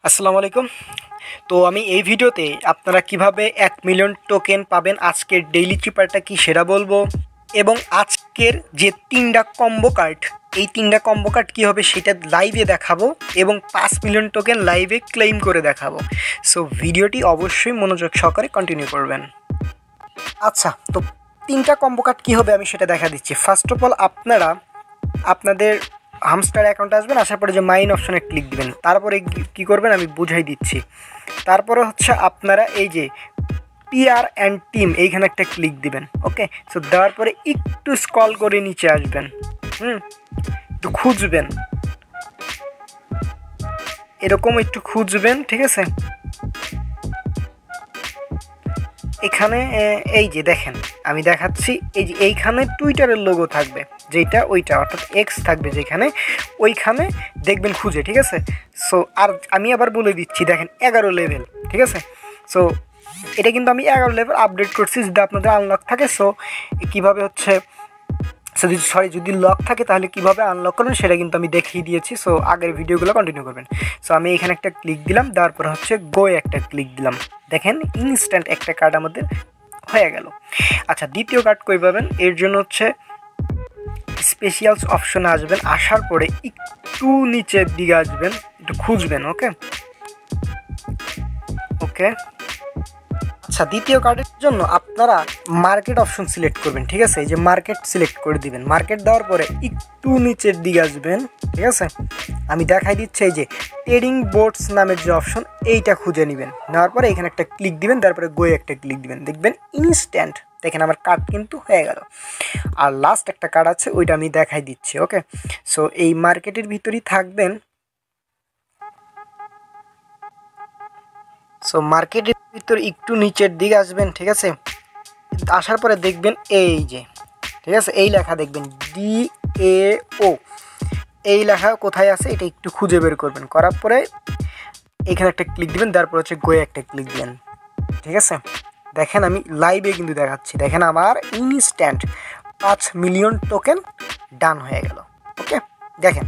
আসসালামু আলাইকুম। তো আমি এই ভিডিওতে আপনারা কিভাবে 1 মিলিয়ন টোকেন পাবেন, আজকের ডেইলি চিপারটা কি সেটা বলবো, এবং আজকের যে 3টা কম্বো কার্ড, এই 3টা কম্বো কার্ড কী হবে সেটা লাইভে দেখাবো এবং 5 মিলিয়ন টোকেন লাইভে ক্লেম করে দেখাবো। সো ভিডিওটি অবশ্যই মনোযোগ সহকারে কন্টিনিউ করবেন। আচ্ছা, তো 3টা কম্বো কার্ড কী হবে আমি সেটা দেখা দিচ্ছি। ফার্স্ট অফ অল আপনারা আপনাদের হামস্টার অ্যাকাউন্টে আসবেন, আসার পরে যে মাইন অপশনে ক্লিক দিবেন, তারপরে কি করবেন আমি বুঝাই দিচ্ছি। তারপরে হচ্ছে আপনারা এই যে পিআর অ্যান্ড টিম এইখানে একটা ক্লিক দিবেন। ওকে, সো দেওয়ার পরে একটু স্ক্রল করে নিচে আসবেন, একটু খুঁজবেন, এরকম একটু খুঁজবেন, ঠিক আছে। এখানে এই যে দেখেন আমি দেখাচ্ছি, এই যে এইখানে টুইটারের লোগো থাকবে, যেটা ওইটা অর্থাৎ এক্স থাকবে যেখানে, ওইখানে দেখবেন খুঁজে, ঠিক আছে। সো আর আমি আবার বলে দিচ্ছি, দেখেন 11 লেভেল, ঠিক আছে। সো এটা কিন্তু আমি 11 লেভেল আপডেট করছি যদি আপনাদের আনলক থাকে। সো কীভাবে হচ্ছে যদি লক থাকে তাহলে কিভাবে আনলক করবেন সেটা কিন্তু আমি দেখিয়ে দিয়েছি। সো আগের ভিডিওগুলো কন্টিনিউ করবেন। সো আমি এখানে একটা ক্লিক দিলাম, দেওয়ার পর হচ্ছে গোয়ে একটা ক্লিক দিলাম, দেখেন ইনস্ট্যান্ট একটা কার্ড আমাদের হয়ে গেল। আচ্ছা, দ্বিতীয় কার্ড কই পাবেন, এর জন্য হচ্ছে স্পেশালস অপশনে আসবেন, আসার পরে একটু নিচের দিকে আসবেন, একটু খুঁজবেন। ওকে ওকে আচ্ছা, দ্বিতীয় কার্ডের জন্য আপনারা মার্কেট অপশন সিলেক্ট করবেন, ঠিক আছে। এই যে মার্কেট সিলেক্ট করে দিবেন, মার্কেট দেওয়ার পরে একটু নিচের দিকে আসবেন, ঠিক আছে। আমি দেখাই দিচ্ছি, এই যে ট্রেডিং বোর্ডস নামের যে অপশন, এইটা খুঁজে নেবেন, নেওয়ার পরে এখানে একটা ক্লিক দিবেন, তারপরে গোয়ে একটা ক্লিক দিবেন, দেখবেন ইনস্ট্যান্ট দেখেন আমার কার্ড কিন্তু হয়ে গেল। আর লাস্ট একটা কার্ড আছে, ওইটা আমি দেখাই দিচ্ছি। ওকে, সো এই মার্কেটের ভিতরেই থাকবেন। সো মার্কেটের ভিতর একটু নিচের দিকে আসবেন, ঠিক আছে। আসার পরে দেখবেন এই যে, ঠিক আছে, এই লেখা দেখবেন DAO, এই লেখা কোথায় আছে এটা একটু খুঁজে বের করবেন, করার পরে এখানে একটা ক্লিক দিবেন, তারপর হচ্ছে গোয়ে একটা ক্লিক দিবেন, ঠিক আছে। দেখেন আমি লাইভে কিন্তু দেখাচ্ছি, দেখেন আমার ইনস্ট্যান্ট 5 মিলিয়ন টোকেন ডান হয়ে গেল। ওকে, দেখেন।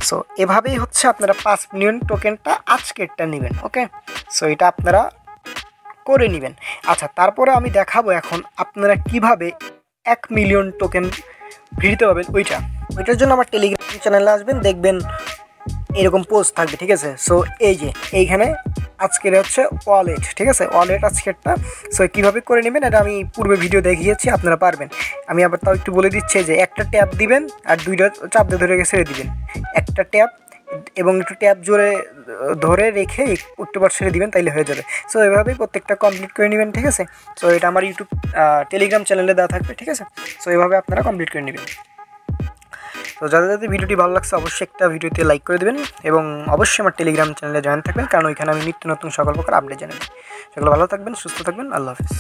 সো এভাবেই হচ্ছে আপনারা 5 মিলিয়ন টোকেনটা আজকেরটা নেবেন। ওকে, সো এটা আপনারা করে নেবেন। আচ্ছা, তারপরে আমি দেখাবো এখন আপনারা কিভাবে 1 মিলিয়ন টোকেন ফ্রিতে পাবেন। ওইটার জন্য আমার টেলিগ্রাম চ্যানেলে আসবেন, দেখবেন এরকম পোস্ট থাকবে, ঠিক আছে। সো এই যে এইখানে আজকের হচ্ছে ওয়ালেট, ঠিক আছে, ওয়ালেট আজকেরটা। সো কীভাবে করে নেবেন এটা আমি পূর্বে ভিডিও দেখিয়েছি, আপনারা পারবেন। আমি আবার তাও একটু বলে দিচ্ছি যে একটা ট্যাপ দিবেন আর 2টা চাপ দিয়ে ধরে ছেড়ে দিবেন, একটা ট্যাপ এবং একটু ট্যাপ জোরে ধরে রেখে একটুবার ছেড়ে দিবেন, তাইলে হয়ে যাবে। সো এভাবেই প্রত্যেকটা কমপ্লিট করে নেবেন, ঠিক আছে। সো এটা আমার ইউটিউব টেলিগ্রাম চ্যানেলে দেওয়া থাকবে, ঠিক আছে। সো এভাবে আপনারা কমপ্লিট করে নেবেন। তো যাদের ভিডিওটি ভালো লাগছে অবশ্যই একটা ভিডিওতে লাইক করে দেবেন এবং অবশ্যই আমার টেলিগ্রাম চ্যানেলে জয়েন থাকবেন, কারণ ওইখানে আমি নিত্য নতুন সকল প্রকার আপডেট জানাই। সেগুলো ভালো থাকবেন, সুস্থ থাকবেন, আল্লাহ হাফিজ।